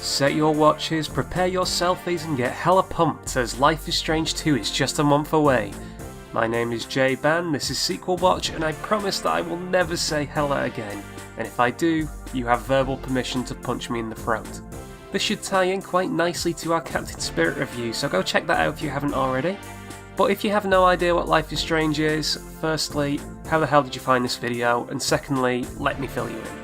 Set your watches, prepare your selfies and get hella pumped as Life is Strange 2 is just a month away. My name is Jay Ban, this is Sequel Watch, and I promise that I will never say hella again, and if I do, you have verbal permission to punch me in the throat. This should tie in quite nicely to our Captain Spirit review, so go check that out if you haven't already. But if you have no idea what Life is Strange is, firstly, how the hell did you find this video, and secondly, let me fill you in.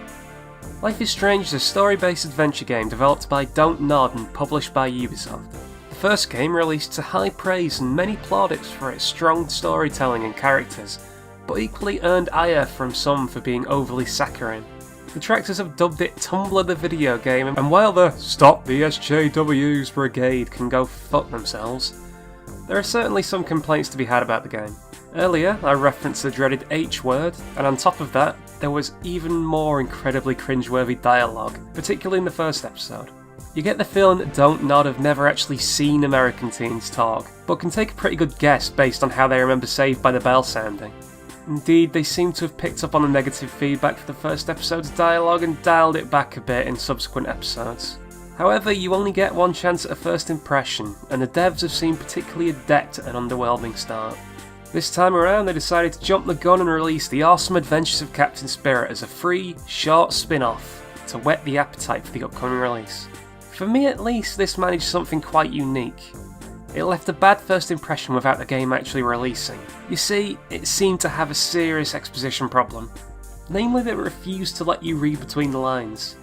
Life is Strange is a story-based adventure game developed by Don't Nod and published by Ubisoft. The first game released to high praise and many plaudits for its strong storytelling and characters, but equally earned ire from some for being overly saccharine. Detractors have dubbed it Tumblr the video game, and while the Stop the SJWs brigade can go fuck themselves, there are certainly some complaints to be had about the game. Earlier, I referenced the dreaded H word, and on top of that, there was even more incredibly cringeworthy dialogue, particularly in the first episode. You get the feeling that Don't Nod have never actually seen American teens talk, but can take a pretty good guess based on how they remember Saved by the Bell sounding. Indeed, they seem to have picked up on the negative feedback for the first episode's dialogue and dialed it back a bit in subsequent episodes. However, you only get one chance at a first impression, and the devs have seemed particularly adept at an underwhelming start. This time around, they decided to jump the gun and release The Awesome Adventures of Captain Spirit as a free, short spin-off to whet the appetite for the upcoming release. For me at least, this managed something quite unique. It left a bad first impression without the game actually releasing. You see, it seemed to have a serious exposition problem, namely that it refused to let you read between the lines.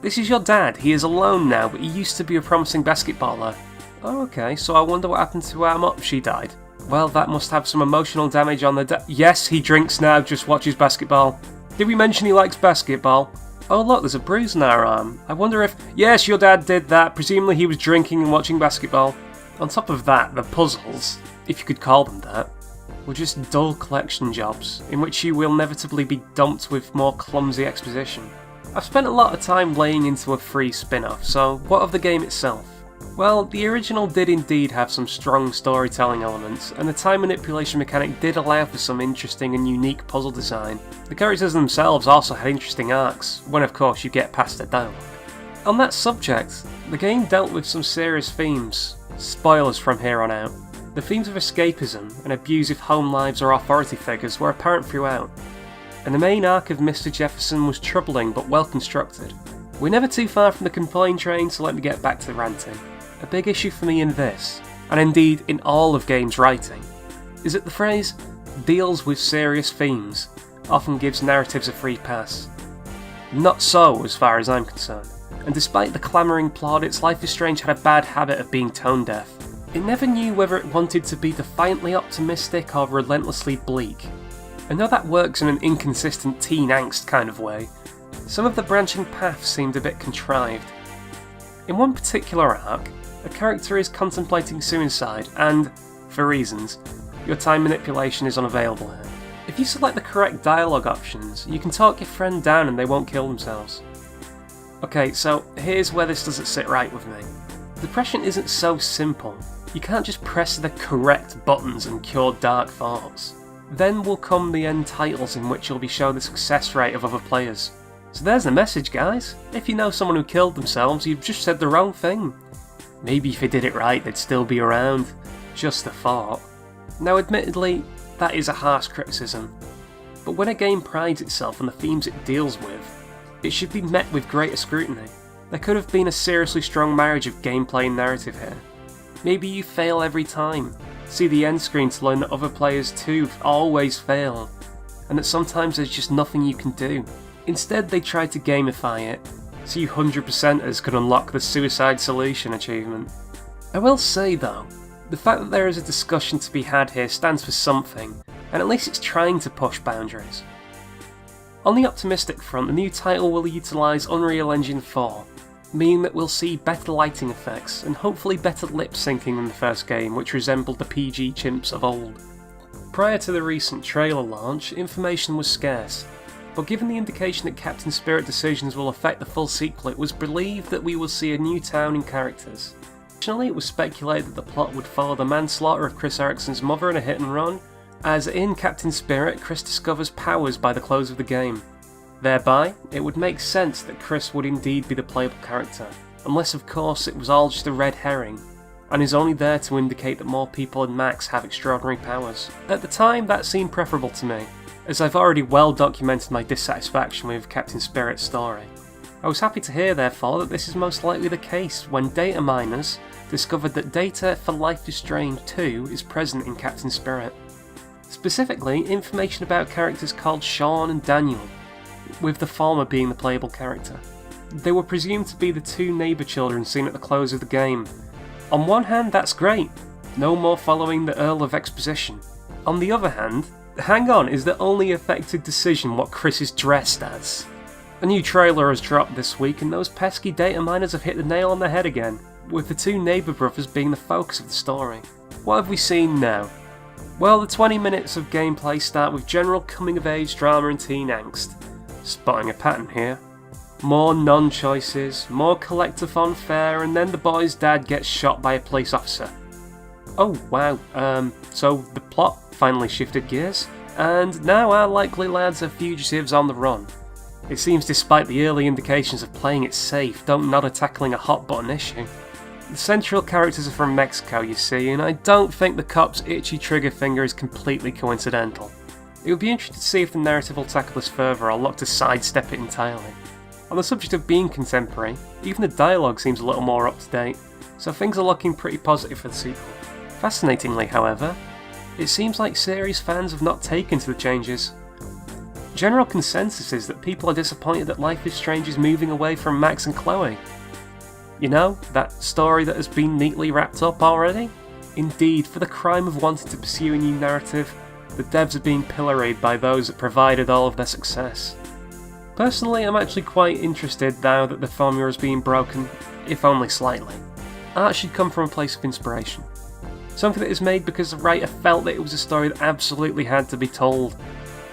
This is your dad, he is alone now, but he used to be a promising basketballer. Oh, okay, so I wonder what happened to our mom, she died. Well, that must have some emotional damage on the yes, he drinks now, just watches basketball. Did we mention he likes basketball? Oh look, there's a bruise on our arm. I wonder if... Yes, your dad did that, presumably he was drinking and watching basketball. On top of that, the puzzles, if you could call them that, were just dull collection jobs, in which you will inevitably be dumped with more clumsy exposition. I've spent a lot of time laying into a free spin-off, so what of the game itself? Well, the original did indeed have some strong storytelling elements, and the time manipulation mechanic did allow for some interesting and unique puzzle design. The characters themselves also had interesting arcs, when of course you get past the dialogue. On that subject, the game dealt with some serious themes. Spoilers from here on out. The themes of escapism and abusive home lives or authority figures were apparent throughout, and the main arc of Mr. Jefferson was troubling but well constructed. We're never too far from the complaint train, so let me get back to the ranting. A big issue for me in this, and indeed in all of games writing, is that the phrase deals with serious themes often gives narratives a free pass. Not so as far as I'm concerned, and despite the clamouring plaudits, Life is Strange had a bad habit of being tone deaf. It never knew whether it wanted to be defiantly optimistic or relentlessly bleak. I know that works in an inconsistent teen angst kind of way. Some of the branching paths seemed a bit contrived. In one particular arc, a character is contemplating suicide and, for reasons, your time manipulation is unavailable here. If you select the correct dialogue options, you can talk your friend down and they won't kill themselves. Okay, so here's where this doesn't sit right with me. Depression isn't so simple. You can't just press the correct buttons and cure dark thoughts. Then will come the end titles in which you'll be shown the success rate of other players. So there's the message, guys. If you know someone who killed themselves, you've just said the wrong thing. Maybe if they did it right, they'd still be around. Just a thought. Now admittedly, that is a harsh criticism. But when a game prides itself on the themes it deals with, it should be met with greater scrutiny. There could have been a seriously strong marriage of gameplay and narrative here. Maybe you fail every time. See the end screen to learn that other players too always fail, and that sometimes there's just nothing you can do. Instead they tried to gamify it, so you 100%ers could unlock the suicide solution achievement. I will say though, the fact that there is a discussion to be had here stands for something, and at least it's trying to push boundaries. On the optimistic front, the new title will utilise Unreal Engine 4, meaning that we'll see better lighting effects and hopefully better lip syncing than the first game, which resembled the PG Chimps of old. Prior to the recent trailer launch, information was scarce, but given the indication that Captain Spirit decisions will affect the full sequel, it was believed that we will see a new town and characters. Additionally, it was speculated that the plot would follow the manslaughter of Chris Erickson's mother in a hit and run, as in Captain Spirit, Chris discovers powers by the close of the game. Thereby, it would make sense that Chris would indeed be the playable character. unless of course it was all just a red herring, and is only there to indicate that more people than Max have extraordinary powers. At the time, that seemed preferable to me, as I've already well documented my dissatisfaction with Captain Spirit's story. I was happy to hear, therefore, that this is most likely the case when data miners discovered that data for Life is Strange 2 is present in Captain Spirit. Specifically, information about characters called Sean and Daniel, with the former being the playable character. They were presumed to be the two neighbour children seen at the close of the game. On one hand, that's great, no more following the Earl of Exposition. On the other hand, hang on, is the only affected decision what Chris is dressed as? A new trailer has dropped this week and those pesky data miners have hit the nail on the head again, with the two neighbour brothers being the focus of the story. What have we seen now? Well, the 20 minutes of gameplay start with general coming-of-age drama and teen angst. Spotting a pattern here. More non-choices, more collectathon fare, and then the boy's dad gets shot by a police officer. Oh wow, so the plot finally shifted gears, and now our likely lads are fugitives on the run. It seems despite the early indications of playing it safe, don't nod at tackling a hot button issue. The central characters are from Mexico, you see, and I don't think the cop's itchy trigger finger is completely coincidental. It would be interesting to see if the narrative will tackle this further or look to sidestep it entirely. On the subject of being contemporary, even the dialogue seems a little more up to date, so things are looking pretty positive for the sequel. Fascinatingly, however, it seems like series fans have not taken to the changes. General consensus is that people are disappointed that Life is Strange is moving away from Max and Chloe. You know, that story that has been neatly wrapped up already? Indeed, for the crime of wanting to pursue a new narrative, the devs are being pilloried by those that provided all of their success. Personally, I'm actually quite interested now that the formula is being broken, if only slightly. Art should come from a place of inspiration. Something that is made because the writer felt that it was a story that absolutely had to be told,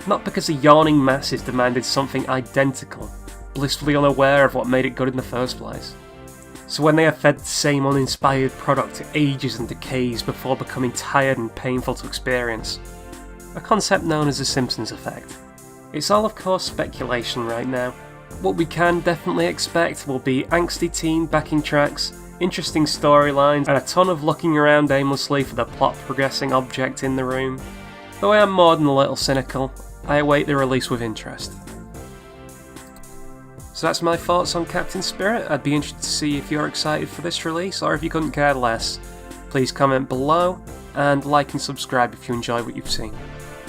not because the yawning masses demanded something identical, blissfully unaware of what made it good in the first place. So when they are fed the same uninspired product it ages and decays before becoming tired and painful to experience. A concept known as the Simpsons effect. It's all of course speculation right now. What we can definitely expect will be angsty teen backing tracks, interesting storylines, and a ton of looking around aimlessly for the plot progressing object in the room. Though I am more than a little cynical, I await the release with interest. So that's my thoughts on Captain Spirit. I'd be interested to see if you're excited for this release or if you couldn't care less. Please comment below and like and subscribe if you enjoy what you've seen.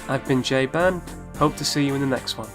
I've been Jay Ban, hope to see you in the next one.